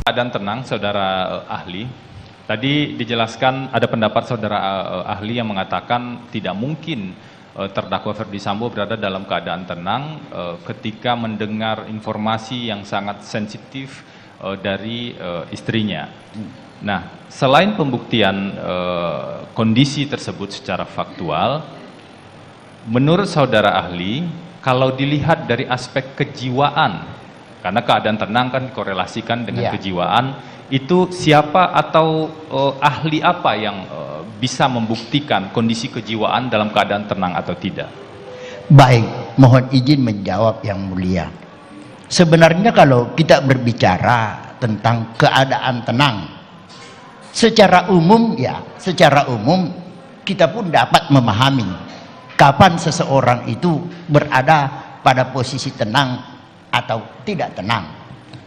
Keadaan tenang, saudara ahli. Tadi dijelaskan ada pendapat saudara ahli yang mengatakan tidak mungkin terdakwa Ferdy Sambo berada dalam keadaan tenang ketika mendengar informasi yang sangat sensitif dari istrinya. Nah, selain pembuktian kondisi tersebut secara faktual, menurut saudara ahli, kalau dilihat dari aspek kejiwaan, karena keadaan tenang kan dikorelasikan dengan kejiwaan, itu siapa atau ahli apa yang bisa membuktikan kondisi kejiwaan dalam keadaan tenang atau tidak? Baik, mohon izin menjawab yang mulia. Sebenarnya kalau kita berbicara tentang keadaan tenang, secara umum kita pun dapat memahami kapan seseorang itu berada pada posisi tenang atau tidak tenang.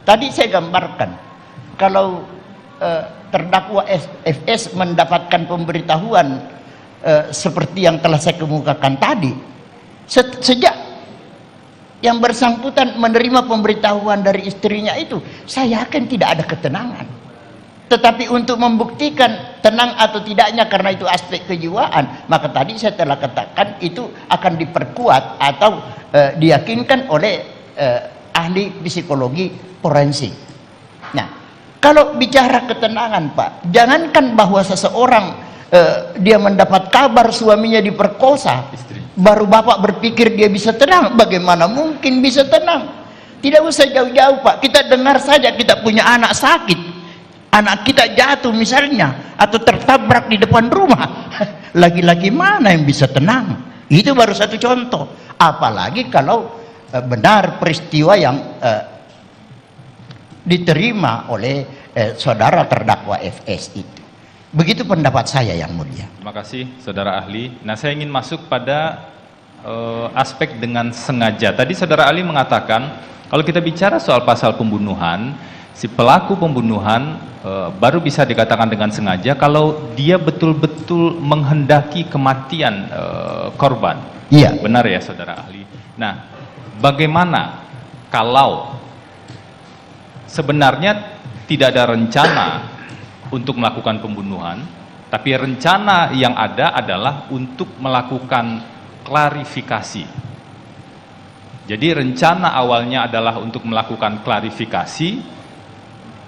Tadi saya gambarkan, kalau terdakwa FS mendapatkan pemberitahuan seperti yang telah saya kemukakan tadi, sejak yang bersangkutan menerima pemberitahuan dari istrinya itu, saya yakin tidak ada ketenangan. Tetapi untuk membuktikan tenang atau tidaknya karena itu aspek kejiwaan, maka tadi saya telah katakan itu akan diperkuat atau diyakinkan oleh ahli psikologi forensik. Nah, kalau bicara ketenangan, Pak, jangankan bahwa seseorang dia mendapat kabar suaminya diperkosa, baru Bapak berpikir dia bisa tenang. Bagaimana mungkin bisa tenang? Tidak usah jauh-jauh, Pak. Kita dengar saja, kita punya anak sakit, anak kita jatuh misalnya, atau tertabrak di depan rumah. Lagi-lagi mana yang bisa tenang? Itu baru satu contoh. Apalagi kalau benar peristiwa yang diterima oleh saudara terdakwa FS itu. Begitu pendapat saya yang mulia. Terima kasih saudara ahli. Nah, saya ingin masuk pada aspek dengan sengaja. Tadi saudara ahli mengatakan kalau kita bicara soal pasal pembunuhan, si pelaku pembunuhan baru bisa dikatakan dengan sengaja kalau dia betul-betul menghendaki kematian korban. Iya. Benar ya saudara ahli. Nah, bagaimana kalau sebenarnya tidak ada rencana untuk melakukan pembunuhan, tapi rencana yang ada adalah untuk melakukan klarifikasi. Jadi rencana awalnya adalah untuk melakukan klarifikasi,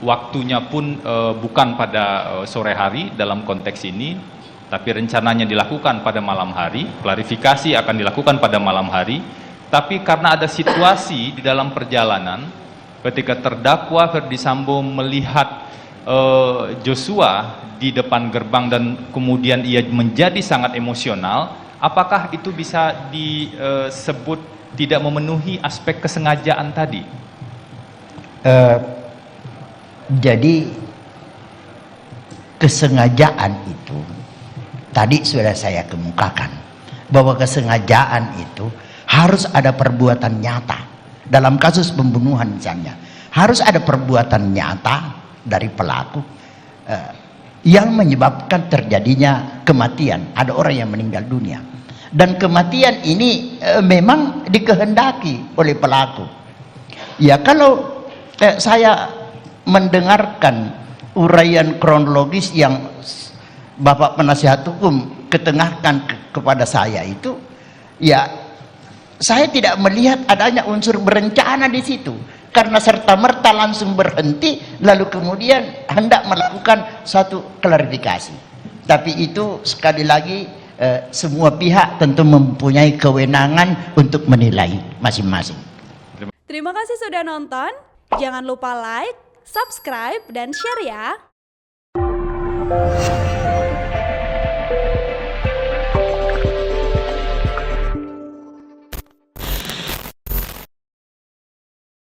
waktunya pun bukan pada sore hari dalam konteks ini, tapi rencananya dilakukan pada malam hari, klarifikasi akan dilakukan pada malam hari. Tapi karena ada situasi di dalam perjalanan, ketika terdakwa Ferdy Sambo melihat Joshua di depan gerbang dan kemudian ia menjadi sangat emosional, apakah itu bisa disebut tidak memenuhi aspek kesengajaan tadi? Jadi kesengajaan itu tadi sudah saya kemukakan, bahwa kesengajaan itu harus ada perbuatan nyata. Dalam kasus pembunuhan misalnya, harus ada perbuatan nyata dari pelaku yang menyebabkan terjadinya kematian. Ada orang yang meninggal dunia, dan kematian ini memang dikehendaki oleh pelaku. Ya, kalau saya mendengarkan uraian kronologis yang Bapak penasihat hukum ketengahkan kepada saya itu, ya saya tidak melihat adanya unsur berencana di situ, karena serta-merta langsung berhenti lalu kemudian hendak melakukan satu klarifikasi. Tapi itu sekali lagi semua pihak tentu mempunyai kewenangan untuk menilai masing-masing. Terima kasih sudah nonton. Jangan lupa like, subscribe, dan share ya.